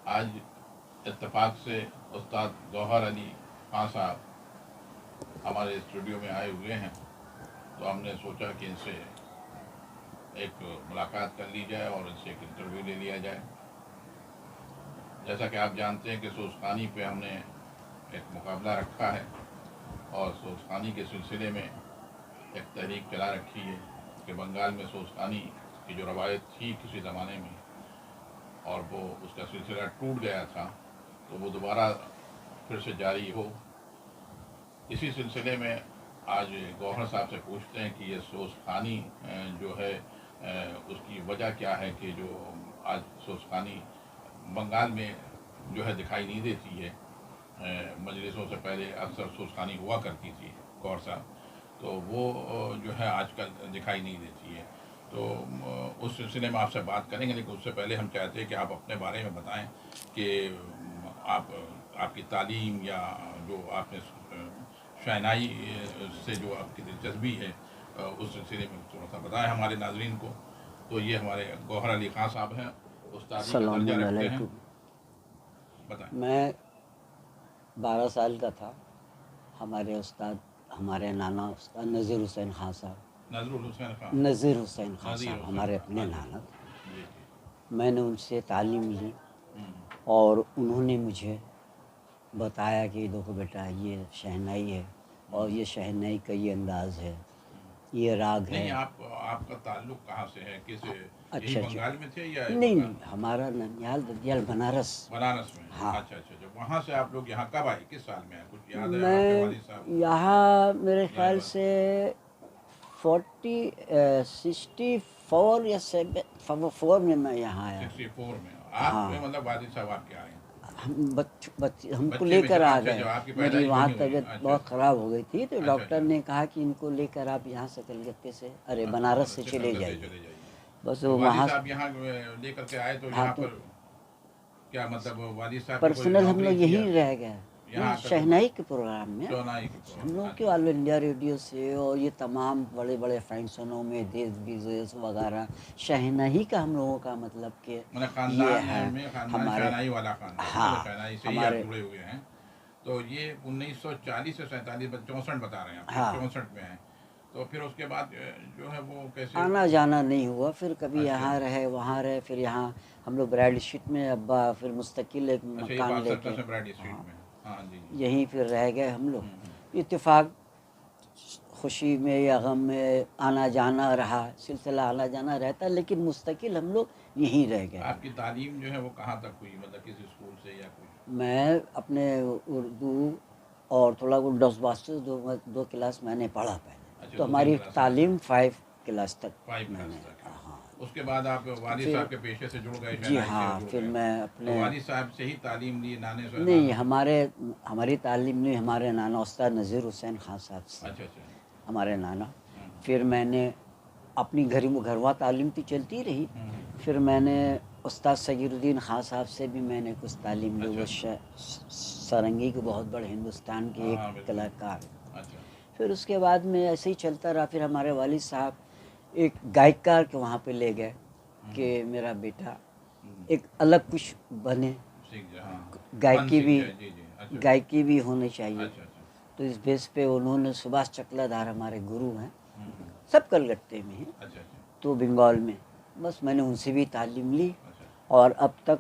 आज इत्तेफाक से उस्ताद गौहर अली खान साहब हमारे स्टूडियो में आए हुए हैं, तो हमने सोचा कि इनसे एक मुलाकात कर ली जाए और इनसे एक इंटरव्यू ले लिया जाए। जैसा कि आप जानते हैं कि सोज़खानी पे हमने एक मुकाबला रखा है और सोज़खानी के सिलसिले में एक तहरीक चला रखी है कि बंगाल में सोज़खानी की जो रवायत थी किसी ज़माने में और वो उसका सिलसिला टूट गया था, तो वो दोबारा फिर से जारी हो। इसी सिलसिले में आज गौहर साहब से पूछते हैं कि ये सोज़खानी जो है उसकी वजह क्या है कि जो आज सोज़खानी बंगाल में जो है दिखाई नहीं देती है। मजलिसों से पहले अक्सर सोज़खानी हुआ करती थी गौहर साहब, तो वो जो है आजकल दिखाई नहीं देती है। तो उस सिलसिले में आपसे बात करेंगे, लेकिन उससे पहले हम चाहते हैं कि आप अपने बारे में बताएं कि आप आपकी तालीम या जो आपने शहनाई से जो आपकी दिलचस्पी है उस सिलसिले में थोड़ा सा बताएं हमारे नाजरीन को। तो ये हमारे गौहर अली खान साहब हैं, उस्तादी का दर्जा रखते हैं। बताएं। मैं 12 साल का था। हमारे उस्ताद, हमारे नाना उस्ताद नज़ीर हुसैन खान साहब, नज़रुल हुसैन खान, नज़ीर हुसैन खान नज़ीर साहब हुसैन हमारे खान, अपने हाँ जी नाना थे। जी जी। मैंने उनसे तालीम ली और उन्होंने मुझे बताया कि देखो बेटा, ये शहनाई है और ये शहनाई का ये अंदाज़ है, ये राग नहीं, है। आपका ताल्लुक कहाँ से है, किस यही अच्छा अच्छा, बंगाल में थे या नहीं बंगाल? नहीं, हमारा ननिहाल ददियाल बनारस। बनारस में। हाँ, अच्छा अच्छा, जब वहाँ से आप लोग यहाँ कब आए, किस साल में आए, कुछ याद है आपके मैं वालिद साहब यहाँ मेरे जाने ख्याल वाले? से 64 या 74 में मैं यहाँ आया हूँ। 64 में आप हाँ, मतलब वालिद साहब आपके आए हैं? हमको बच्चे में लेकर जब, आ अच्छा गए। जब आपकी मेरी पैदाइश वहाँ वहीं हुई है? तबीयत अच्छा बहुत अच्छा ख़राब हो गई थी, तो अच्छा डॉक्टर अच्छा। ने कहा कि इनको लेकर आप यहाँ से कलकत्ते से, अरे हाँ, बनारस से बनारस से चले कलकत्ते जाइए। चले जाइए। बस तो वो वालिद वहाँ। साहब यहाँ लेकर के आए, तो हाँ, यहाँ तो पर क्या मतलब वालिद साहब की कोई पर्सनल हम नौकरी लोग थी या यहीं रह गए। यहाँ नहीं, आकर के शहनाई के प्रोग्राम में चौनाई के हम लोगों प्रोग्राम? के अच्छा ऑल इंडिया रेडियो से और ये तमाम बड़े बड़े फंक्शनों में देश विदेश वगैरह शहनाई का हम लोगों का मतलब कि मतलब ये खानदान है में खानदान हमारे। शहनाई वाला खानदान है, मतलब हाँ, शहनाई से ही आप हमारे। जुड़े हुए हैं। तो ये 1940 से 47, 64 बता रहे हैं आप, हाँ, 64 में हैं। तो फिर उसके बाद जो है वो कैसे? आना जाना नहीं हुआ, फिर कभी अच्छा यहाँ रहे वहाँ रहे, फिर यहाँ हम लोग ब्राइड शीट में, अब्बा फिर मुस्तकिल एक अच्छा, ये मकान बात लेके, सर्कस में ब्राइड स्ट्रीट हाँ, में? हाँ जी जी। यहीं फिर रह गए हम लोग। हम्म। इत्तेफाक खुशी में या गम में आना जाना रहा, सिलसिला आना जाना रहता, लेकिन मुस्तकिल हम लोग यहीं रह गए। आपकी तालीम जो है वो कहाँ तक हुई, मतलब किस स्कूल से या कुछ? मैं अपने उर्दू और थोड़ा बहुत 10 दो क्लास मैंने पढ़ा पहले, अच्छा, तो दो तीन हमारी क्लासेस तालीम 5 क्लास तक 5 क्लास मैंने। तक है। हाँ, उसके बाद आप वालिद फिर साहब के पेशे से जुड़ गए, जी शहनाई से हाँ, जुड़ फिर गए। मैं तो अपने। वालिद साहब से ही तालीम ली, नाने से, नहीं, नाना से? हमारी तालीम नहीं, हमारे नाना उस्ताद नज़ीर हुसैन खान साहब से, अच्छा अच्छा। हमारे नाना। हम्म, फिर मैंने अपनी घरवा तालीम तो चलती रही। हम्म। फिर मैंने उस्ताद सगीरुद्दीन खान साहब से भी मैंने कुछ तालीम ली। अच्छा वो अच्छा। सारंगी के बहुत बड़े हिंदुस्तान के हाँ एक हाँ बिल्कुल। कलाकार। अच्छा। फिर उसके बाद में ऐसे ही चलता रहा। फिर हमारे वालिद साहब एक गायकार के वहाँ पे ले गए हम्म, कि मेरा बेटा हम्म। एक अलग कुछ बने, सीख जाए, हाँ। फन गायकी सीख भी, जाए, जी जी। अच्छा गायकी भी होनी चाहिए। अच्छा अच्छा। तो इस बेस पे उन्होंने, सुभाष चकलाधार हमारे गुरु हैं, हम्म। सब कलकत्ते में हैं, अच्छा अच्छा तो बंगाल में, बस मैंने उनसे भी तालीम ली। अच्छा। और अब तक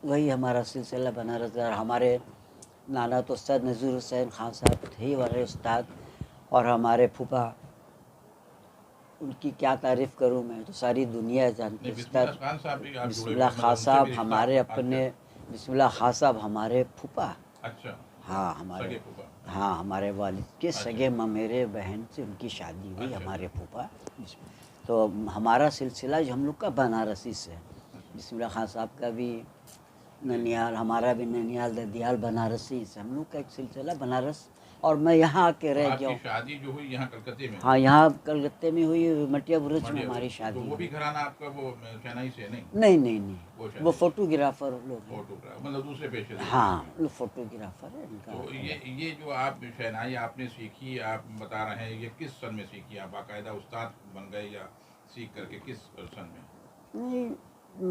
वही हमारा सिलसिला बना रहता है। हमारे नाना तो उस्ताद नज़ीर हुसैन खान साहब थे ही हमारे उस्ताद, और हमारे फूफा, उनकी क्या तारीफ़ करूं, मैं तो सारी दुनिया जानती नहीं, है। बिस्मिल्लाह उस्ताद खान साहब भी आप जुड़े हुए बिस्मिल्लाह हैं, खान मतलब उनसे साहब भी रिश्ता हमारे आपका? अपने, अच्छा बिस्मिल्लाह खान साहब हमारे फूफा। अच्छा। हाँ, हमारे। सगे फूफा? हाँ, हमारे वालिद के अच्छा सगे ममेरे बहन से उनकी शादी हुई, अच्छा हमारे अच्छा फूफा। तो हमारा सिलसिला जो हम लोग का बनारसी से है। अच्छा। बिस्मिल्लाह खान साहब का भी जी जी। ननियाल, हमारा भी ननियाल ददियाल बनारसी से, हम लोग का एक सिलसिला बनारस। और मैं यहाँ आके तो रह गया आपकी हूँ। शादी जो हुई यहाँ कलकत्ते में हाँ, हुई? यहाँ कलकत्ते में हुई, मटिया बुरुज में मटिया हमारी बुरुज में, तो शादी वो भी हुई। घराना आपका वो शहनाई से नहीं? नहीं नहीं नहीं, वो वो शहनाई से? फोटोग्राफर लोग हैं। फोटोग्राफ, मतलब दूसरे पेशे से जुड़े हुए हाँ, हैं। वो फोटोग्राफर है, इनका तो अलग। ये जो आप शहनाई आपने सीखी, आप बता रहे हैं, ये किस सन में सीखी? आप बाकायदा उस्ताद बन गए या सीख करके किस सन में? नहीं,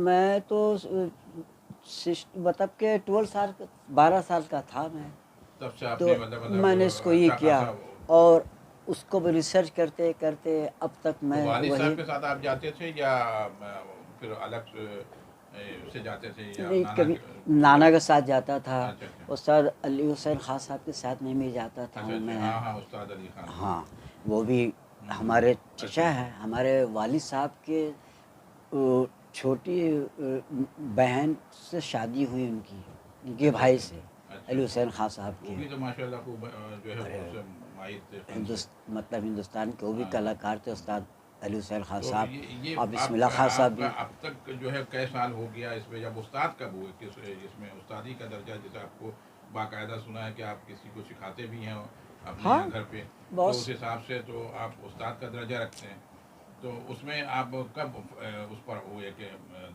मैं तो मतलब के 12 साल का था मैं, तब से तो आपने मतलब मैंने इसको ये अच्छा किया खासा और उसको भी रिसर्च करते करते अब तक तो मैं वालिद वही। साहब के साथ आप जाते थे या फिर अलग से जाते थे या नहीं, नाना कभी के नाना के साथ जाता था, अच्छा अच्छा उस्ताद अली हुसैन खान साहब के साथ में भी जाता था अच्छा अच्छा मैं। हाँ हाँ उस्ताद अली खान हाँ, वो भी हमारे अच्छा चचा हैं, हमारे वालिद साहब के छोटी बहन से शादी हुई उनकी, उनके अच्छा भाई अच्छा से, अच्छा अली अच्छा हुसैन खान साहब वो के। भी तो माशाल्लाह खूब जो है अरे, बहुत से माहिर थे फन से मतलब हिंदुस्तान के वो भी हाँ कलाकार थे, उस्ताद अली हुसैन खान तो साहब ये और आप बिस्मिल्लाह खान साहब आपका भी। अब तक जो है कई साल हो गया इसमें जब उस्ताद कब हुए किस इसमें उस्तादी का दर्जा जैसे आपको बाकायदा सुना है कि आप किसी को सिखाते भी हैं अपने हाँ, यहाँ घर पे तो उस बहुत। हिसाब से तो आप उस्ताद का दर्जा रखते हैं तो उसमें आप कब उस पर हुए कि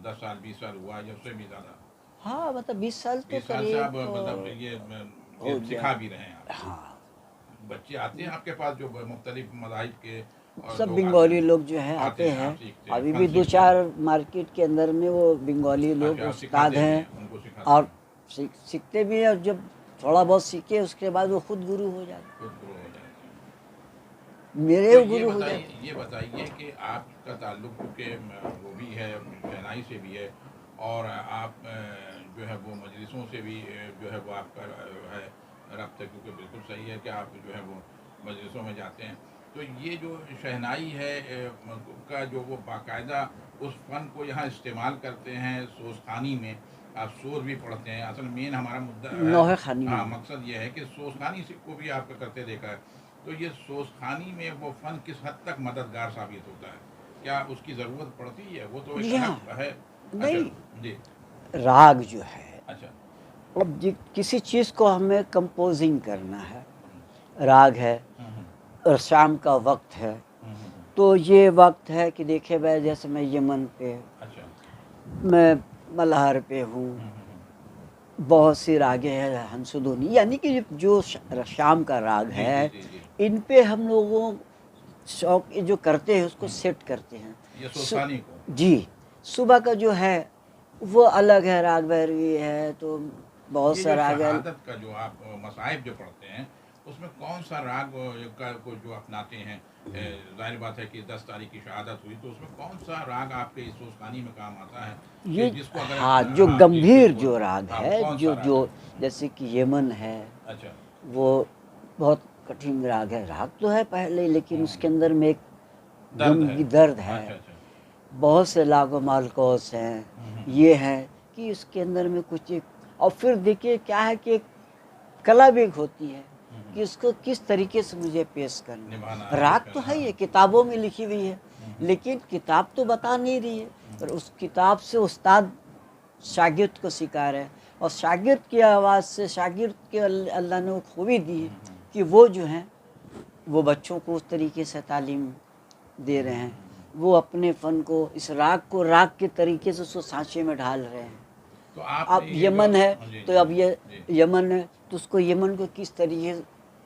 10 साल 20 साल हुआ या उससे भी ज़्यादा हाँ, मतलब 20 साल तो 20 साल से आप करीब मतलब ये हो गया। सिखा भी रहे हैं आप हाँ, बच्चे आते हैं आपके पास जो मुख्तलिफ मज़ाहिब के और सब लोग आते बंगाली हैं लोग जो है आते आते हैं हैं। आप सीखते हैं अभी भी फन दो सीखते हैं चार मार्केट के अंदर में वो बंगाली लोग अच्छा आप उस्ताद सिखाते भी हैं हैं उनको सिखाते और हैं सीखते भी हैं, और जब थोड़ा बहुत सीखे उसके बाद वो खुद गुरु हो जाते, खुद ग्रो हो जाते हैं मेरे तो वो गुरु हो जाते। ये बताइए कि आपका ताल्लुक चूँकि वो भी है शहनाई से भी है और आप जो है वो मजलिसों से भी जो है वो आपका है रब्त है क्योंकि बिल्कुल सही है कि आप जो है वो मजलिसों में जाते हैं तो ये जो शहनाई है का जो वो बाकायदा उस फ़न को यहाँ इस्तेमाल करते हैं सोस्तानी में आप शोर भी पढ़ते हैं असल मेन हमारा मुद्दा है नौहे खानी हाँ में। मकसद ये है कि सोस्तानी से को भी आपका करते देखा है तो ये सोस्तानी में वो फ़न किस हद तक मददगार साबित होता है क्या उसकी ज़रूरत पड़ती है वो तो एक जी हाँ, अलग है अच्छा नहीं, जी राग जो है, अच्छा अब किसी चीज़ को हमें कंपोजिंग करना है, राग है हम्म, हम्म, और शाम का वक्त है, हम्म, हम्म, हम्म, तो ये वक्त है कि देखिए भाई, जैसे मैं यमन पे, अच्छा मैं मल्हार पे हूँ, बहुत सी रागें हैं, हंसुदोनी, यानी कि जो शाम का राग जी जी है, जी जी इन पे हम लोगों शौक जो करते हैं उसको हम्म, सेट करते हैं। ये सु, सोस्तानी को जी, सुबह का जो है वो अलग है, राग भैरवी है, तो बहुत ये सा जो राग है। शहादत का जो आप मसाइब जो पढ़ते हैं उसमें कौन सा राग का को जो अपनाते हैं जाहिर बात है कि 10 तारीख की शहादत हुई तो उसमें कौन सा राग आपके इस सोस्तानी में काम आता है कि ये, जिसको अगर हाँ, जो हाँ जी गंभीर बिल्कुल जो राग हाँ है, कौन सा जो राग जो है जैसे कि यमन है, अच्छा वो बहुत कठिन राग है। राग तो है पहले, लेकिन हम्म, उसके अंदर में एक दर्द है दर्द है। अच्छा अच्छा बहुत से लागो मालकोस हैं, हम्म, ये है कि उसके अंदर में कुछ एक, और फिर देखिए क्या है कि एक कला भी एक होती है कि उसको किस तरीके से मुझे पेश करना निभाना है। पेश राग तो करना है, हाँ ये किताबों में लिखी हुई है, हम्म, लेकिन किताब तो बता नहीं रही है, पर उस किताब से उस्ताद शागिर्द को सिखा रहे हैं, और शागिर्द की आवाज़ से शागिर्द के अल्लाह ने वो खूबी दी है कि वो जो हैं वो बच्चों को उस तरीके से तालीम दे रहे हैं, वो अपने फ़न को, इस राग को राग के तरीके से उसको सांचे में ढाल रहे हैं। तो आपने अब ये जो यमन है, हाँ, जी तो जी अब ये जी यमन है, तो उसको यमन को किस तरीके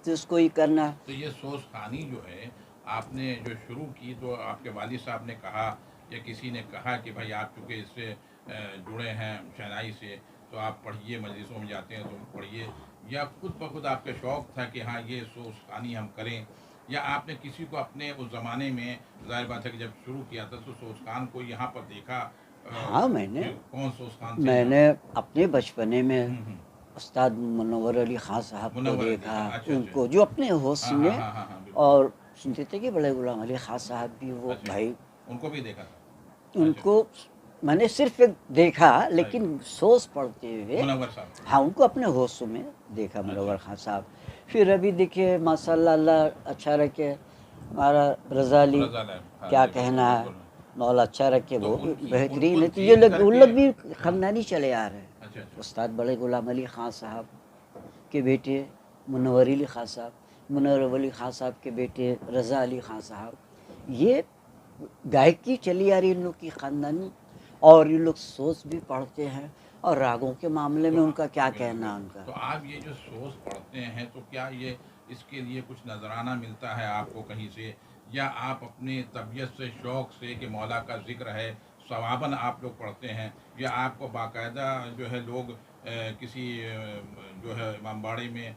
से उसको ही करना है। तो ये सोचखानी जो है आपने जो शुरू की तो आपके वालिद साहब ने कहा या किसी ने कहा कि भाई आप चूँकि इससे जुड़े हैं शहनाई से तो आप पढ़िए मजलिसों में जाते हैं तो पढ़िए या खुद ब खुद आपका शौक़ था कि हाँ ये सोचखानी हम करें या आपने किसी को अपने उस ज़माने में जाहिर बात है कि जब शुरू किया था तो सोचखान को यहाँ पर देखा हाँ, कि कौन सोचखान थे यहाँ मैंने अपने बचपने में हम्म, उस्ताद मुनव्वर अली ख़ान साहब को मुनव्वर अली देखा, खां अच्छा अच्छा उनको जो अपने होश हाँ हाँ में, हाँ हाँ हाँ बिल्कुल और सुनते थे कि बड़े गुलाम अली ख़ान साहब भी, वो अच्छा भाई, उनको भी देखा था अच्छा उनको मैंने सिर्फ एक देखा, सही लेकिन सोच पढ़ते हुए, मुनव्वर साहब हाँ, उनको अपने होश में देखा, अच्छा मुनव्वर खान साहब। फिर अभी देखिए माशाल्लाह, अल्लाह अच्छा रखे, हमारा रज़ा अली, रज़ा लैब हाँ क्या जी बिल्कुल कहना है, बिल्कुल मौला अच्छा रखे, तो वो भी उनकी उनको बेहतरीन है। तो ये देख लोग, उन करके लोग भी हाँ ख़ानदानी चले आ रहे हैं। अच्छा अच्छा उस्ताद बड़े गुलाम अली ख़ान साहब के बेटे मुनव्वर अली ख़ान साहब, मुनव्वर अली ख़ान साहब के बेटे रज़ा अली ख़ान साहब, ये गायकी चली आ रही है इन लोग की ख़ानदानी, और ये लोग सोच भी पढ़ते हैं, और रागों के मामले तो में उनका क्या बिल्कुल कहना है बिल्कुल उनका। तो आप ये जो सोच पढ़ते हैं तो क्या ये इसके लिए कुछ नजराना मिलता है आपको कहीं से या आप अपने तबीयत से शौक से कि मौला का जिक्र है सवाबन आप लोग पढ़ते हैं, या आपको बाकायदा जो है लोग किसी जो है इमामबाड़े में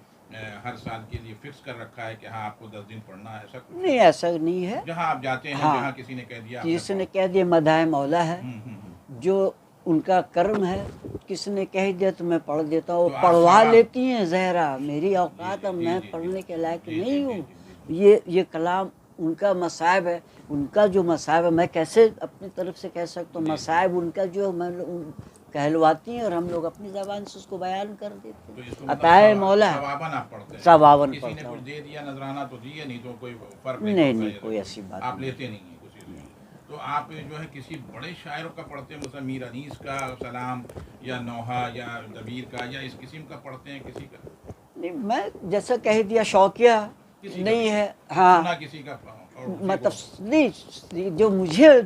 हर साल के लिए फिक्स कर रखा है कि हाँ आपको 10 दिन पढ़ना है, ऐसा कुछ नहीं, ऐसा नहीं है। जहाँ आप जाते हैं, हाँ, जहाँ किसी ने कह दिया आपने किसी ने पढ़- कह दिया मदाह मौला है, हम्म। जो उनका कर्म है, किसी ने कह दिया तो मैं पढ़ देता हूँ। तो आप पढ़वा सवाब- लेती हैं ज़हरा, मेरी जी औकात, जी अब जी मैं जी पढ़ने के लायक जी जी नहीं जी हूँ। जी जी ये कलाम उनका मसाइब है, उनका जो मसाइब है, मैं कैसे अपनी तरफ से कह सकता हूँ? जी, मसाइब उनका जो कहलवाती हैं और हम लोग अपनी ज़बान से उसको बयान कर देते तो हैं। इसको अताए मौला है, सवाबन आप पढ़ते हैं, सवाबन किसी ने पढ़ता कुछ हूँ। दे दिया नजराना तो दिए, नहीं तो कोई फर्क नहीं नहीं पड़ता नहीं, है, कोई ऐसी बात आप नहीं। लेते नहीं हैं किसी से। तो आप जो है किसी बड़े शायरों का पढ़ते हैं, मतलब मीर अनीस का सलाम या नौहा या दबीर का, या इस किस्म का पढ़ते हैं किसी का? नहीं, मैं जैसा कह दिया शौकिया किसी का नहीं भी है। सुना हाँ, किसी का और उसी मतलब को- नहीं,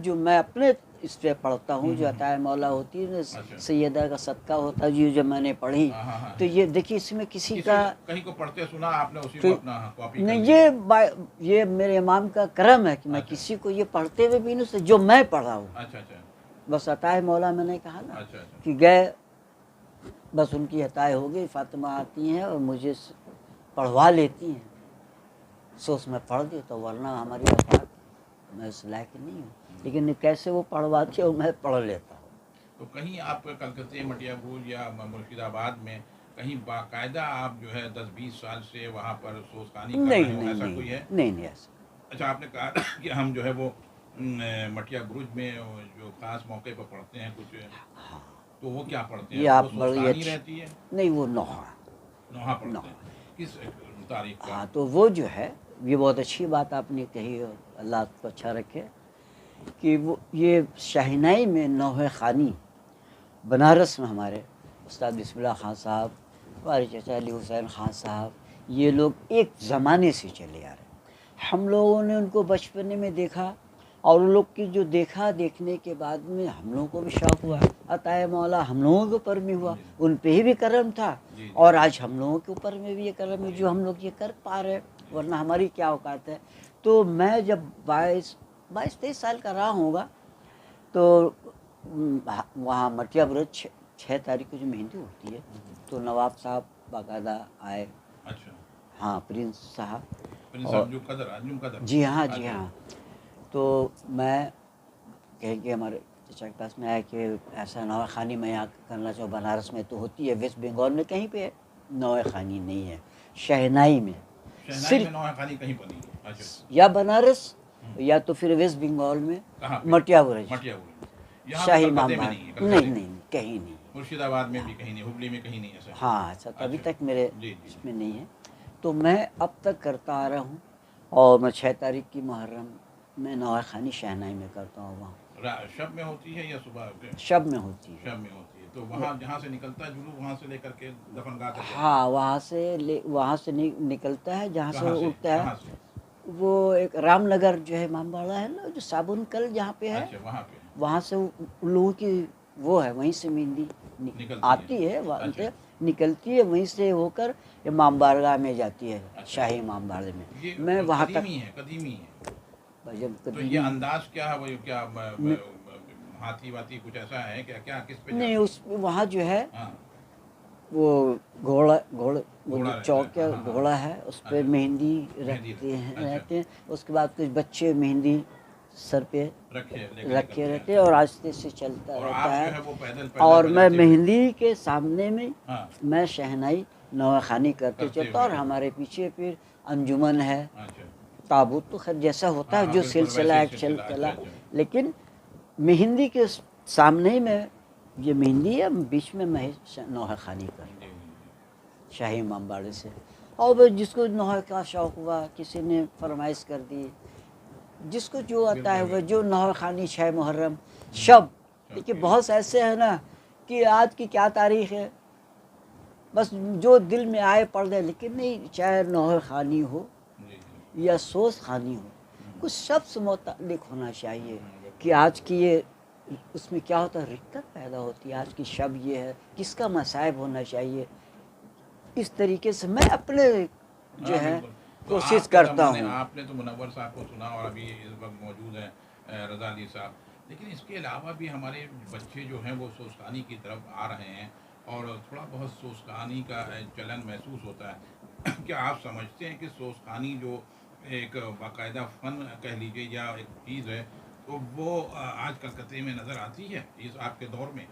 जो मैं अपने इस पे पढ़ता हूँ, जो हम्म। अताए मौला होती है ना, अच्छा। सैयदा का सदका होता है, जो मैंने पढ़ी, हाँ हाँ हाँ तो ये देखिए इसमें किसी किसी का कहीं को पढ़ते सुना आपने, उसी तो को अपना कॉपी कर नहीं, लिया। ये मेरे इमाम का करम है कि मैं अच्छा। किसी को ये पढ़ते हुए भी नहीं से जो मैं पढ़ा हूँ। अच्छा अच्छा बस अताए मौला मैंने कहा ना अच्छा अच्छा कि गए, बस उनकी अताए हो गई, फातिमा आती हैं और मुझे पढ़वा लेती हैं, सो उसमें पढ़ देता हूँ, वरना हमारी औकात, मैं उस लायक नहीं हूँ। लेकिन कैसे वो पढ़वाती हो, मैं पढ़ लेता हूँ। तो कहीं आप कलकत्ते, मटियाबूर या मुर्शिदाबाद में कहीं बाकायदा आप जो है 10-20 साल से वहाँ पर सोचखानी कर नहीं रहे हो, नहीं ऐसा नहीं कोई है? नहीं नहीं, ऐसा अच्छा, आपने कहा कि हम जो है वो मटिया बुरुज में जो खास मौके पर पढ़ते हैं कुछ, हाँ, तो वो क्या पढ़ते ये हैं? आप वो बड़ी सोचखानी अच्छी, रहती है, नहीं वो नौहा, नोहा पढ़ते नौहा। हैं? किस तारीख का? हाँ, तो वो जो है, ये बहुत अच्छी बात आपने कही है, अल्लाह आपको अच्छा रखे, कि वो ये शहनाई में नौहे खानी बनारस में हमारे उस्ताद बिस्मिल्लाह खान साहब, हमारे चाचा अली हुसैन खान साहब, ये लोग एक ज़माने से चले आ रहे हैं। हम लोगों ने उनको बचपने में देखा, और उन लोग की जो देखा, देखने के बाद में हम लोगों को भी शौक़ हुआ, अताए मौला हम लोगों के ऊपर भी हुआ, उन पे ही भी करम था, जी, और आज हम लोगों के ऊपर में भी ये करम है जो हम लोग ये कर पा रहे हैं, वरना हमारी क्या औकात है। तो मैं जब 22-23 साल का रहा होगा, तो वहाँ मटिया ब्रज 6 तारीख को जो मेहंदी होती है, तो नवाब साहब बाकायदा आए। अच्छा, हाँ, प्रिंस साहब, प्रिंस और साहब अंजुम कदर। जी हाँ, जी अच्छा। हाँ। तो मैं कह के हमारे चचा के पास में आया कि ऐसा नौए खानी मैं यहाँ करना चाहूँ। बनारस में तो होती है, वेस्ट बंगाल में कहीं पे नौए खानी नहीं है, शहनाई में शहनाई में सिर्फ, नोहा खानी कहीं पर नहीं है। अच्छा, या बनारस या तो फिर वेस्ट बंगाल में कहाँ पे? मटिया बुरज, मटिया बुरुज। यहाँ पे शाही कलकत्ते इमाम में बाग, नहीं है, नहीं कलकत्ते नहीं में। नहीं, कहीं नहीं। मुर्शिदाबाद में भी कहीं नहीं, हुबली में कहीं नहीं ऐसा? हाँ, अच्छा, तो अभी अच्छा। तक मेरे जी, जी। इसमें नहीं है। तो मैं अब तक करता आ रहा हूँ, और मैं 6 तारीख की मुहर्रम में नौए खानी शहनाई में करता हूँ। वहाँ शब में होती है या सुबह के? शब में होती है। शब में होती है, तो वहाँ जहाँ से निकलता है जुलूस, वहाँ से लेकर के दफनगाह तक जाता है? हाँ, वहाँ से निकलता है, जहाँ से कहाँ से? उठता है, कहाँ से? वो एक रामनगर जो है इमामबाड़ा है ना, जो साबुन कल जहाँ पे है, अच्छा, वहाँ पे वहाँ से उन लोगों की वो है, वहीं से मेहंदी निकलती आती है, वहाँ अच्छा। से निकलती है, वहीं से होकर इमाम बारगाह में जाती है, अच्छा। शाही इमाम बारगाह में। ये मैं वहाँ तक कदीमी है, कदीमी है। जब तो कभी ये अंदाज क्या है, वो क्या हाथी वाथी कुछ ऐसा है क्या, क्या किस पे नहीं, जाते उस वहाँ जो है हैं? हाँ, वो घोड़ा वो घोड़ा जो रहता चौक है, है, हाँ, हाँ, घोड़ा है, उस पर अच्छा। मेहंदी मेहंदी अच्छा। रहते हैं। उसके बाद कुछ बच्चे मेहंदी सर पे रखे रखे रहते हैं, और आस्ते से चलता और रहता आप जो है। है वो पैदल और मैं बजाते हुए- मेहंदी के सामने में हाँ, मैं शहनाई नौखानी करते करते चलता, हुए। और हमारे पीछे फिर अंजुमन है, अच्छा, ताबूत तो खैर जैसा होता हाँ, है, जो बिल्कुल सिलसिला वैसे है ही चल सिलसिला, चला। अच्छा, अच्छा। लेकिन मेहंदी के सामने ही में ये मेहंदी है, बीच में मैं नौखानी कर जी, जी, शाही इमाम बाड़े से। और वो जिसको नौहे का शौक़ हुआ, किसी ने फरमाइश कर दी, जिसको जो आता है वह, जो नौहे खानी 6 मुहर्रम शब। देखिए बहुत से ऐसे हैं ना कि आज की क्या तारीख़ है, बस जो दिल में आए पढ़ दे, लेकिन नहीं, चाहे नौहे खानी हो जी, जी। या सोस खानी हो, कुछ शब से मुताल्लिक़ होना चाहिए कि आज की ये, उसमें क्या होता है, रिक्कत पैदा होती है, आज की शब ये है, किसका मसाइब होना चाहिए। इस तरीके से मैं अपने जो हाँ, है बिल्कुल। तो कोशिश आपके करता ज़माने, हूँ। आपने तो मुनव्वर साहब को सुना, और अभी इस वक्त मौजूद हैं रज़ा अली साहब, लेकिन इसके अलावा भी हमारे बच्चे जो हैं वो सोचखानी की तरफ आ रहे हैं और थोड़ा बहुत सोचखानी का चलन महसूस होता है। क्या आप समझते हैं कि सोचखानी जो एक बाकायदा फ़न कह लीजिए या एक चीज़ है, तो वो आज कलकत्ते में नज़र आती है इस आपके दौर में?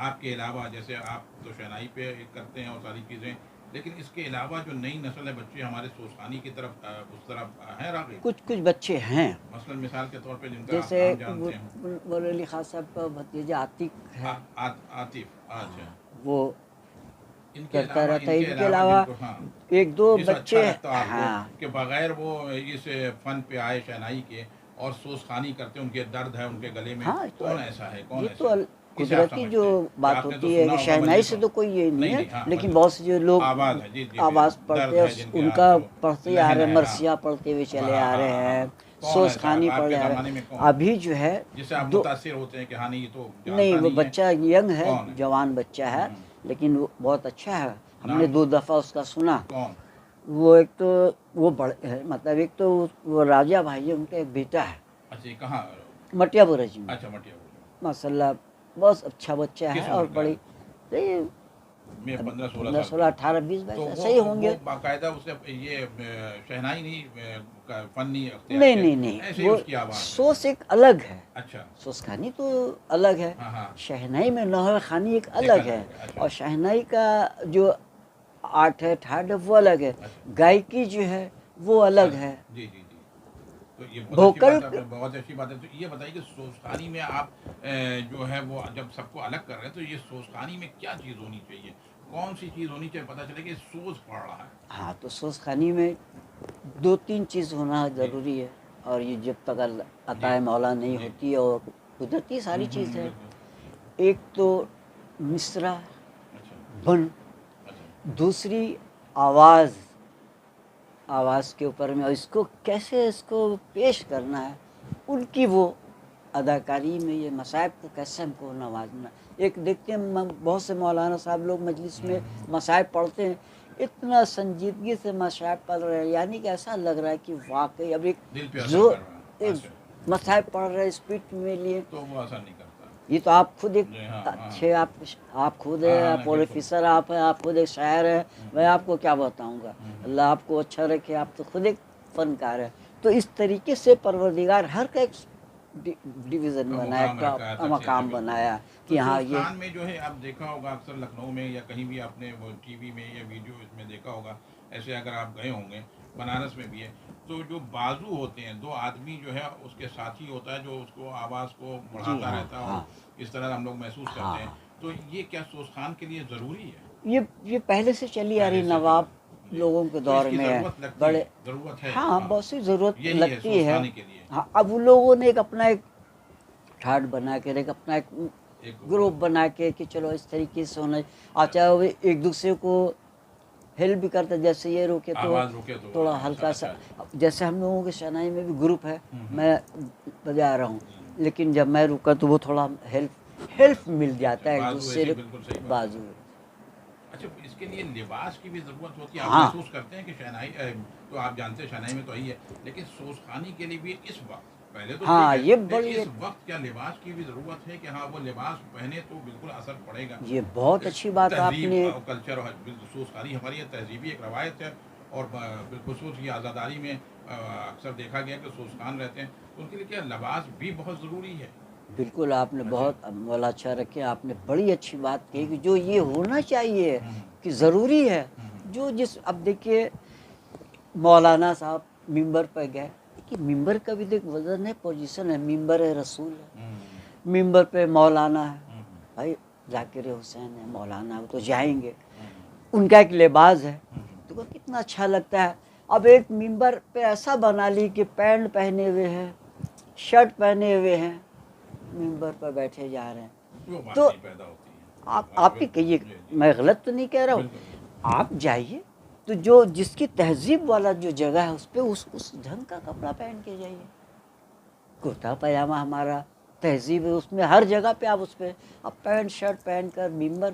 आपके अलावा जैसे आप तो शहनाई पे करते हैं और सारी चीज़ें, लेकिन इसके अलावा जो नई नस्ल है बच्चे हमारे सोचखानी की तरफ उस तरफ हैं राग़िब? कुछ कुछ बच्चे हैं, मसलन मिसाल के तौर पे जिनका आप जैसे नाम जानते हैं। मौलवी अली खान साहब का भतीजा आतिक आ, है। आ, आतिफ, अच्छा। हाँ, वो करता रहता है। इनके इनके अलावा अलावा जिनको, हाँ, एक दो जिसे अच्छा बच्चे, लगता है आपको हाँ, कि बगैर वो इस फन पे आए शहनाई के और सोचखानी करते, उनके दर्द है उनके गले में, हाँ, तो कौन ऐसा है, कौन ये तो ऐसा है? किसे आप कुदरती जो समझते हैं? या बात आपने तो होती है सुना कि होगा शहनाई से मजलिसों, तो कोई ये नहीं नहीं है, नहीं, हाँ लेकिन मजलिस, बहुत से जो लोग आवाज़ है, जी जी, आवाज़ दर्द पढ़ते हैं है जिनके, हाँ, उनका जो पढ़ते आ लहन रहे हैं, है, हाँ, मरसिया पढ़ते हुए चले हाँ आ रहे हाँ हाँ हैं, हाँ, कौन ऐसा सोचखानी आपके पढ़े आ रहे ज़माने में हैं। कौन अभी जो है जिससे आप दो, मुतासिर होते हैं कि हाँ नहीं ये तो नहीं जानता वो नहीं है? बच्चा यंग है, कौन है? जवान बच्चा है, लेकिन वो बहुत अच्छा है। हमने नाम 2 दफ़ा उसका सुना। कौन? वो एक तो वो बड़े है, मतलब एक तो वो राजा भाई है, उनका एक बेटा है अच्छा, ये कहाँ? मटिया बुरज में। अच्छा, मटिया बोलो। माशाल्लाह बहुत अच्छा बच्चा किस है उम्र और का बड़ी है? ये मैं 15-16 15 साल 16 का। 18 20 तो 22 ऐसे ही वो होंगे। बाकायदा उसे ये शहनाई नहीं का फन नहीं अख्तियार नहीं किया, नहीं नहीं, ऐसे ही वो उसकी आवाज़ है। सोस एक अलग है। अच्छा, सोसखानी तो अलग है, हाँ हाँ, शहनाई में नौहर खानी एक एक अलग है। अलग है, अच्छा और शहनाई का जो आर्ट है, ठाट है, वो अलग है। अच्छा, गायकी जो है वो अलग है। जी जी जी। तो ये बहुत अच्छी वोकल बात है, बहुत अच्छी बात है। तो ये बताइए कि सोचखानी में आप जो है वो जब सबको अलग कर रहे हैं, तो ये सोचखानी में क्या चीज़ होनी चाहिए, कौन सी चीज़ होनी चाहिए, पता चले कि सोच पड़ रहा है? हाँ, तो सोसखानी में 2-3 चीज़ होना जी ज़रूरी है। और ये जब तक जी अताए मौला नहीं जी, होती है और कुदरती सारी चीज़ है। बिल्कुल, एक तो मिसरा, अच्छा बन, अच्छा, दूसरी आवाज़, आवाज़ के ऊपर में, और इसको कैसे इसको पेश करना है, उनकी वो अदाकारी में ये मसाइब को कैसे हमको नवाजना। एक देखते हैं बहुत से मौलाना साहब लोग मजलिस में मसाइब पढ़ते हैं, इतना संजीदगी से मसाइब पढ़ रहे हैं, यानी कि ऐसा लग रहा है कि वाकई अब एक दिल पे असर जो कर रहा है, एक अच्छा, मसाइब पढ़ रहे हैं स्पीच में लिए। तो वो असर नहीं करता। ये तो आप खुद एक जी हाँ हाँ अच्छे, आप खुद हाँ है, हाँ, आप नहीं बिल्कुल, प्रोफेसर आप हैं, आप खुद एक शायर हैं, मैं आपको क्या बताऊंगा। अल्लाह आपको अच्छा रखे, आप तो खुद एक फनकार है। तो इस तरीके से परवरदिगार हर का एक डिवीज़न का बनाया, मुकाम रखा है, का तकसीस है, मकाम बिल्कुल। बनाया कि तो हाँ ये सोस्तान में जो है आप देखा होगा अक्सर लखनऊ में या कहीं भी आपने वो टीवी में या वीडियो इसमें देखा होगा, ऐसे अगर आप गए होंगे, बनारस में भी है, तो जो बाजू होते हैं, 2 आदमी जो है उसके साथी होता है जो उसको आवाज़ को जी बढ़ाता हाँ रहता है हाँ और इस तरह हम लोग महसूस हाँ करते हैं। हाँ। तो ये क्या सोस्तान के लिए ज़रूरी है? ये पहले से चली आ रही, पहले से जो नवाब जी, लोगों के तो दौर इसकी में है। ज़रूरत लगती बड़े, है, ज़रूरत है, हाँ हाँ, बहुत सी ज़रूरत यही है लगती है। सोस्तानी के लिए। हाँ, अब उन लोगों ने एक अपना एक ठाट बना के, एक अपना एक एक ग्रुप बना के कि चलो इस तरीके से होना। अच्छा, वो एक दूसरे को हेल्प भी करते, जैसे ये रुके तो आवाज़ रुके तो थोड़ा अच्छा हल्का सा, अच्छा, जैसे हम लोगों के शनाई में भी ग्रुप है, हम्म, मैं बजा रहा हूँ, लेकिन जब मैं रुका तो वो थोड़ा हेल्प हेल्प मिल अच्छा, जाता है एक बाजू ऐसी दूसरे बिल्कुल सही बात बाजू। है। अच्छा, इसके लिए लिबास की भी ज़रूरत होती है, आप हाँ महसूस करते हैं कि शहनाई तो आप जानते हैं शहनाई में तो यही है, लेकिन सोज़खानी के लिए भी इस वक़्त, पहले तो ठीक हाँ, है, ये लेकिन बड़ी इस वक़्त क्या लिबास की भी ज़रूरत है कि हाँ, वो लिबास पहने तो बिल्कुल असर पड़ेगा। ये बहुत इस अच्छी बात तहज़ीब आपने, और कल्चर और सोज़खानी हमारी ये तहज़ीबी एक रवायत है और बिलख़ुसूस ये आज़ादारी में अक्सर देखा गया कि सोज़खान रहते हैं, तो उनके लिए क्या लिबास भी बहुत ज़रूरी है? बिल्कुल आपने अच्छा। बहुत मौला अच्छा रखे, आपने बड़ी अच्छी बात कही कि जो ये होना चाहिए, हुँ, कि ज़रूरी है। हुँ, जो जिस अब देखिए मौलाना साहब मिंबर पर गए, कि मिंबर का भी तो एक वज़न है, पोजीशन है, मिंबर है, रसूल है, हुँ, मिंबर पे मौलाना है, हुँ, भाई ज़ाकिर हुसैन है, मौलाना है, वो तो जाएंगे, हुँ, उनका एक लिबास है, हुँ, तो वो कितना अच्छा लगता है। अब एक मिंबर पे ऐसा बना ली कि पैंट पहने हुए हैं, शर्ट पहने हुए हैं, मिंबर पर बैठे जा रहे हैं। वो बात तो नहीं पैदा होती है। आप ही बिल्कुल, कहिए, जी, जी। मैं गलत तो नहीं कह रहा हूँ। बिल्कुल, बिल्कुल। आप जाइए तो जो जिसकी तहज़ीब वाला जो जगह है उस पे उस ढंग का कपड़ा पहन के जाइए। कुर्ता पजामा हमारा तहज़ीब है, उसमें हर जगह पे आप उस पे अब पैंट शर्ट पहन कर मिंबर,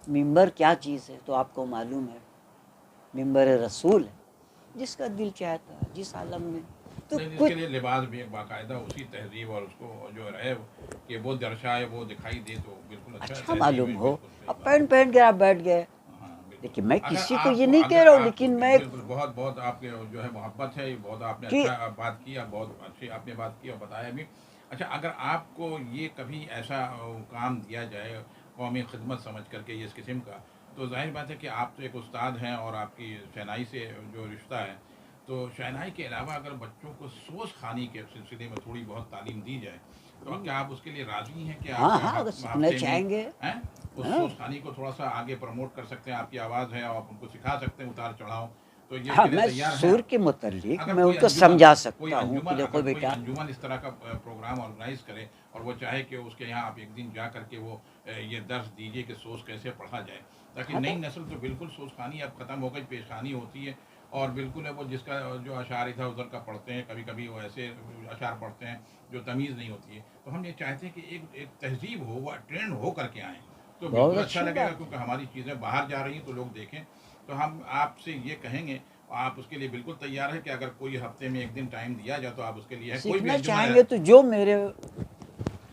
मिंबर क्या चीज़ है तो आपको मालूम है, मिंबर रसूल है। जिसका दिल चाहता है जिस आलम में तो नहीं, कुछ इसके लिए लिबास भी एक बाकायदा उसी तहजीब और उसको जो है कि वो दर्शाए, वो दिखाई दे, तो बिल्कुल अच्छा है, अच्छा तहजीब मालूम है, हो। बिल्कुल सही अब बात पैंट पहन के आप बैठ गए, है। हाँ, बिल्कुल। लेकिन मैं अगर किसी को ये आपको नहीं कह अगर रहा हूँ, आपको लेकिन मैं बिल्कुल बहुत बहुत आपके जो है मोहब्बत है, ये बहुत आपने कि अच्छा बात की, आप बहुत अच्छी आपने बात की और बताया भी। अच्छा, अगर आपको ये कभी ऐसा काम दिया जाए कौमी खिदमत समझ करके इस किस्म का, तो ज़ाहिर बात है कि आप तो एक उस्ताद हैं और आपकी शहनाई से जो रिश्ता है, तो शहनाई के अलावा अगर बच्चों को सोच खानी के सिलसिले में थोड़ी बहुत तालीम दी जाए, तो क्या आप उसके लिए राज़ी हैं कि हाँ आपका हाँ, अगर सीखना हफ्ते में चाहेंगे। हैं उस हाँ सोच खानी को थोड़ा सा आगे प्रमोट कर सकते हैं? आपकी आवाज़ है, आप उनको सिखा सकते हैं उतार चढ़ाव, तो ये हाँ, इसके लिए मैं तैयार हैं सुर आप? के मुतालिक अगर मैं कोई उनको अंजुमन समझा कोई सकता हूँ कि अंजुमन देखो अगर कोई बेटा, अंजुमन इस तरह का प्रोग्राम ऑर्गेनाइज करे और वो चाहे कि उसके यहाँ आप एक दिन जा करके वो ये दर्स दीजिए कि सोच कैसे पढ़ा जाए, ताकि हाँ नई तो नस्ल तो बिल्कुल सोच खानी अब ख़त्म हो गई, पेशखानी होती है और बिल्कुल है वो जिसका जो अशार इधर उधर का पढ़ते हैं, कभी कभी वो ऐसे अशार पढ़ते हैं जो तमीज़ नहीं होती है। तो हम ये चाहते हैं कि एक एक तहजीब हो, वह ट्रेंड हो करके आएँ, तो बहुत बिल्कुल अच्छा अच्छी लगेगा, बात है। क्योंकि हमारी चीज़ें बाहर जा रही हैं तो लोग देखें। तो हम आपसे ये कहेंगे, आप उसके लिए बिल्कुल तैयार हैं कि अगर कोई हफ्ते में एक दिन टाइम दिया जाए तो आप उसके लिए है कोई भी सीखना अंजुमन है चाहेंगे तो जो मेरे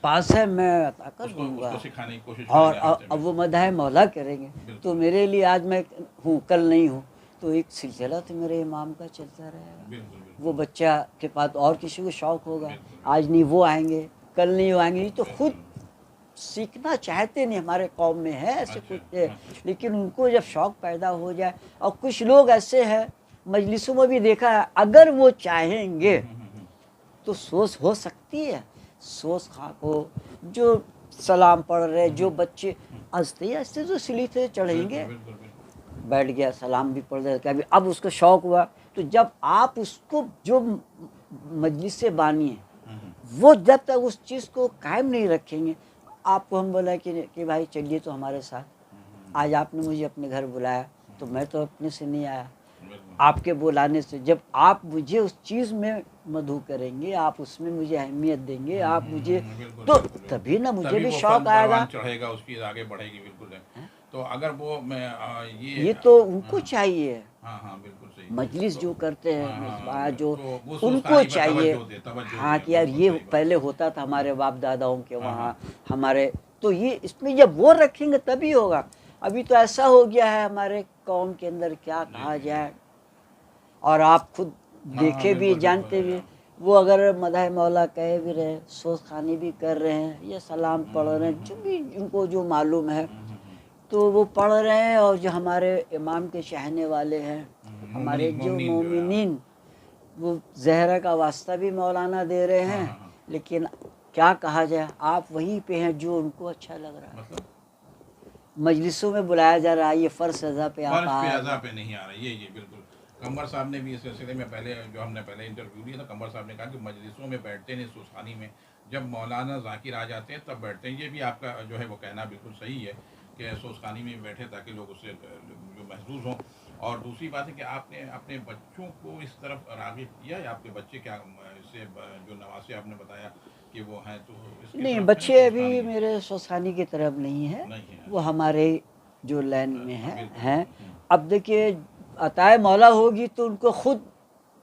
पास है मैं अता कर उसको दूंगा, उसको सिखाने की कोशिश और करेंगे हफ्ते अब में। वो मदाह मौला करेंगे। तो बिल्कुल मेरे लिए आज मैं हूँ, कल नहीं हूँ, तो एक सिलसिला तो मेरे इमाम का चलता रहेगा। बिल्कुल वो बिल्कुल बच्चा के पास और किसी को शौक़ होगा, बिल्कुल आज नहीं वो आएंगे, कल नहीं वो आएंगे, ये तो खुद बिल्कुल। सीखना चाहते नहीं, हमारे कौम में है ऐसे अच्छा कुछ है। अच्छा। लेकिन उनको जब शौक़ पैदा हो जाए, और कुछ लोग ऐसे हैं मजलिसों में भी देखा है, अगर वो चाहेंगे हम्म। तो सोच हो सकती है। सोच खां को जो सलाम पढ़ रहे, जो बच्चे हम्म। आस्ते आस्ते तो सीढ़ी से बिल्कुल चढ़ेंगे, बिल्कुल बिल्कुल। बैठ गया सलाम भी पढ़ रहे, कभी अब उसको शौक़ हुआ, तो जब आप उसको जो मजलिस से बानी है, वो जब तक उस चीज़ को कायम नहीं रखेंगे, आपको हम बोला कि भाई चलिए तो हमारे साथ, आज आपने मुझे अपने घर बुलाया, तो मैं तो अपने से नहीं आया, बिल्कुल आपके बुलाने से, जब आप मुझे उस चीज़ में मधु करेंगे, आप उसमें मुझे अहमियत देंगे, आप मुझे, बिल्कुल तो बिल्कुल तभी ना मुझे तभी भी वो शौक़ फन परवान आएगा। चढ़ेगा, उसकी आगे बढ़ेगी, बिल्कुल है। तो अगर वो मैं ये ये तो उनको चाहिए, हाँ हाँ बिल्कुल सही। मजलिस तो जो करते हैं हाँ हाँ मेज़बान जो, तो वो उनको सोचखानी पर चाहिए। तवज्जो हाँ दें, कि यार बिल्कुल ये सही बात पहले है। होता था हमारे बाप दादाओं के हाँ हाँ वहाँ, हमारे, तो ये इसमें जब वो रखेंगे तभी होगा। अभी तो ऐसा हो गया है हमारे कौम के अंदर, क्या जी कहा जी जी। जाए, और आप खुद हाँ हाँ देखे भी बिल्कुल बिल्कुल जानते है भी, आप। वो अगर मदाह मौला कहे भी रहे, सोच खानी भी कर रहे हैं, या सलाम पढ़ रहे हैं, जो भी उनको जो मालूम है, तो वो पढ़ रहे हैं, और जो हमारे इमाम के चाहने वाले हैं, हमारे मोमिनीन जो मोमिनीन जो है आप। मोमिनीन, वो ज़हरा का वास्ता भी मौलाना दे रहे हाँ हैं। हाँ हाँ। लेकिन क्या कहा जाए, आप वहीं पे हैं जो उनको अच्छा लग रहा है। मतलब मजलिसों में बुलाया जा रहा है, ये फ़र्ज सज़ा पे आप फर्श पे आ अज़ा गए। पे नहीं आ रहा, ये बिल्कुल। कंवर साहब ने भी इस सिलसिले में पहले जो हमने पहले इंटरव्यू लिया था, कंवर साहब ने कहा कि मजलिसों में बैठते नहीं, सुस्तानी में जब मौलाना जाकिर आ जाते हैं तब बैठते हैं। ये भी आपका जो है वो कहना बिल्कुल सही है कि सोस्तानी में बैठे ताकि लोग उससे जो महसूस हों। और दूसरी बात है कि आपने अपने बच्चों को इस तरफ राग़िब किया, या आपके बच्चे क्या इससे जो नवासे आपने बताया कि वो हैं, तो इसकी नहीं, तरफ हैं बच्चे अभी सोस्तानी मेरे सोसानी की तरफ नहीं है, नहीं है? वो अच्छा हमारे जो लाइन में हाँ बिल्कुल हैं। बिल्कुल। अब देखिए, अताए मौला होगी तो उनको खुद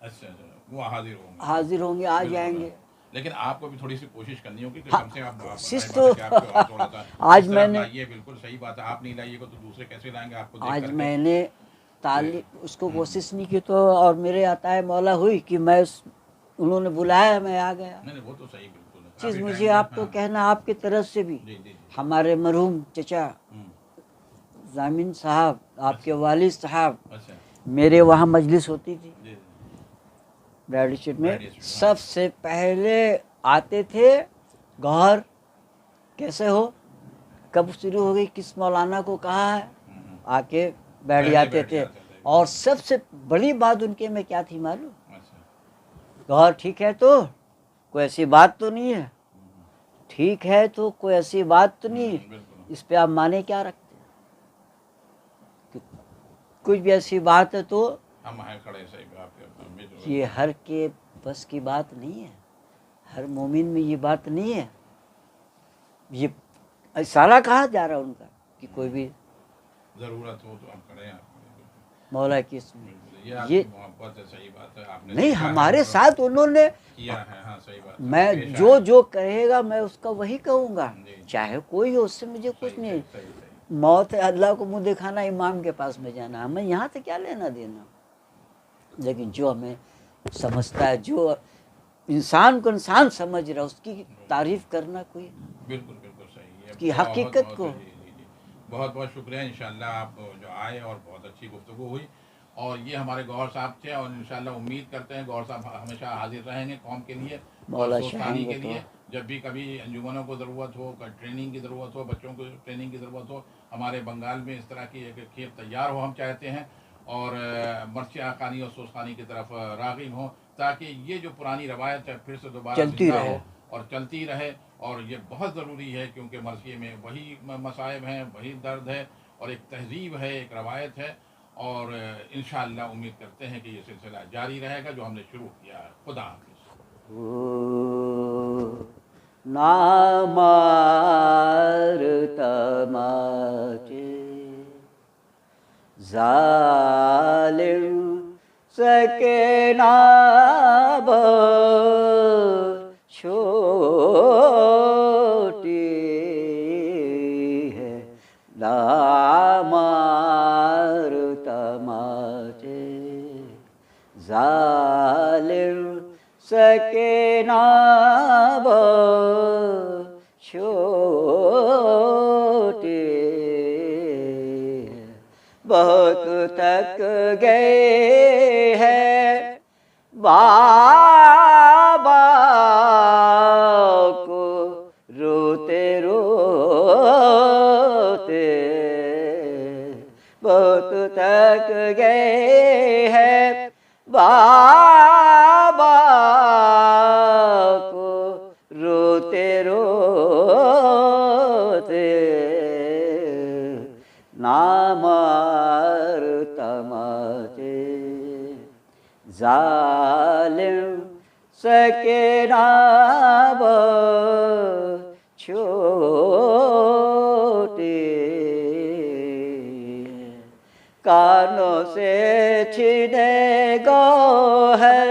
अच्छा अच्छा, वो हाजिर होंगे, हाजिर होंगे, आ बिल्कुल है। जाएंगे। लेकिन आपको भी थोड़ी सी कोशिश करनी होगी कि हाँ, कम से कम आप कोशिश जाहिर बात तो है कि आपको और थोड़ा सा आज इस तरफ मैंने लाइए, बिल्कुल सही बात है। आप नहीं लाइएगा तो दूसरे कैसे लाएंगे आपको देख आज करके? मैंने तो उसको कोशिश नहीं की, तो और मेरे अताए मौला हुई कि मैं उन्होंने बुलाया, मैं आ गया। नहीं नहीं, वो तो सही बिल्कुल है, चीज़ काफ़ी मुझे टाइम जो है। आपको हाँ कहना, आपकी तरफ से भी, जी जी जी। हमारे मरहूम चचा हम्म, जामिन साहब, आपके अच्छा वालिद साहब, अच्छा। मेरे वहाँ मजलिस होती थी जी जी। ब्रैडी स्ट्रीट में, ब्राइड स्ट्रीट, हाँ। सबसे पहले आते थे, गौहर कैसे हो, कब शुरू हो गई, किस मौलाना को कहा है, हम्म, आके बैठ पहले जाते बैठ थे। जाते थे, और बिल्कुल। सबसे बड़ी बात उनके में क्या थी मालूम, अच्छा। गौहर ठीक है तो कोई ऐसी बात तो नहीं है, ठीक है तो कोई ऐसी बात तो नहीं है, बिल्कुल। इस पे आप माने क्या रखते हैं, कि कुछ भी ऐसी बात है तो हम हैं खड़े, सही आपके ये बिल्कुल। हर के बस की बात नहीं है, हर मोमिन में ये बात नहीं है। ये इशारा कहा जा रहा है उनका कि कोई भी ज़रूरत हो तो हम खड़े हैं आपके लिए, बिल्कुल। मौला की इसमें ये ये आपकी मोहब्बत है, सही बात है, आपने नहीं, सीखा है हमारे और साथ उन्होंने किया है। हाँ सही बात है, मैं पेश जो आए। जो कहेगा मैं उसका वही कहूँगा, जी चाहे कोई हो, उससे मुझे कुछ सही नहीं। सही सही सही। मौत है, अल्लाह को मुंह दिखाना, इमाम के पास में जाना, हमें यहाँ से क्या लेना देना। लेकिन जो हमें समझता है, जो इंसान को इंसान समझ रहा है, उसकी तारीफ करना कोई बिल्कुल बिल्कुल सही है। उसकी बहुत हकीकत बहुत को। जी जी जी, बहुत बहुत शुक्रिया। इंशाल्लाह आप जो आए और बहुत अच्छी गुफ्तगू हुई। और ये हमारे गौहर साहब थे, और इंशाल्लाह उम्मीद करते हैं गौहर साहब हमेशा हाजिर रहेंगे कौम के लिए और मौला सोस्तानी चाहेंगे के तो लिए। जब भी कभी अंजुमनों को ज़रूरत हो, ट्रेनिंग की ज़रूरत हो, बच्चों को ट्रेनिंग की ज़रूरत हो, हमारे बंगाल में इस तरह की एक खेप तैयार हो, हम चाहते हैं। और मर्ची आखानी और सोस्तानी की तरफ राग़िब हों, ताकि ये जो पुरानी रवायत है फिर से दोबारा चलती ज़िंदा रहे। हो और चलती रहे। और ये बहुत ज़रूरी है, क्योंकि मरसिए में वही मसाइब हैं, वही दर्द है, और एक तहज़ीब है, एक रवायत है। और इंशाअल्लाह उम्मीद करते हैं कि ये सिलसिला जारी रहेगा जो हमने शुरू किया है। खुदा हाफिज़। नामार तमाचे जालिम सके ना छोटी है, नामार तमाचे जालिम सके ना छोटी है, बहुत तक गए हैं बाबा को रोते रोते, बहुत तक गए हैं बाबा को रोते रोते, नामार तमाचे जालिम सके ना छोटे, कानों से छीने गौहर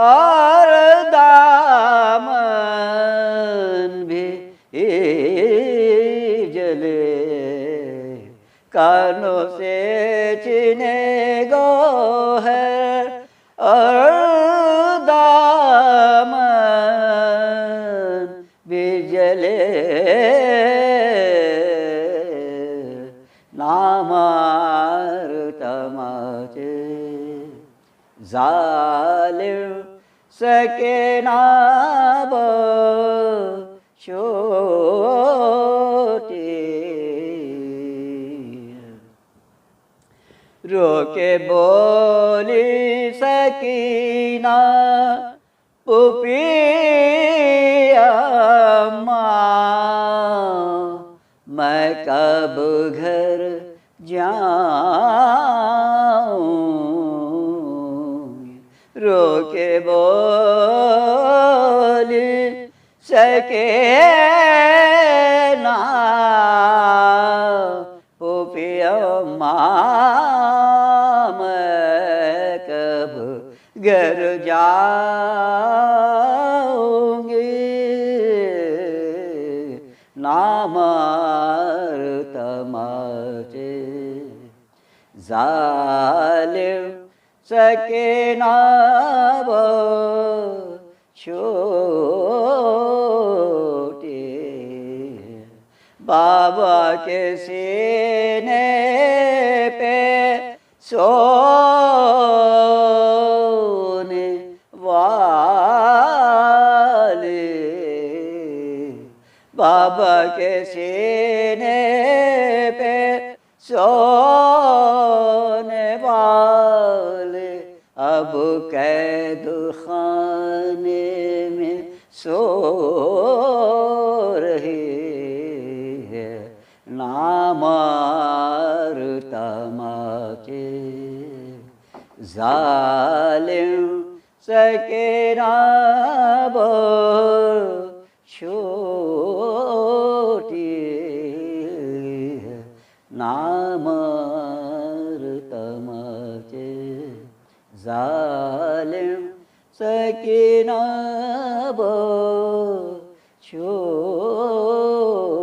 और दामन भी जले, कानों से छीने गौहर और दामन भी जले, नामार तमाचे जालिम सके ना छोटी, रोके बोली सकीना पुपिया मैं कब घर जाऊं, रोके बोली सके ना पुपिया मैं कब घर जाऊंगी, नामार तमाचे जालिम सके ना छोटे, बाबा के सीने पे सोने वाले, बाबा के सीने पे सोने वाले अब कैद खाने में सो रहे हैं, नामार तमाचे जालिम सके ना छोटी है, ना मार तमचे जालिम सकीना बो छोड़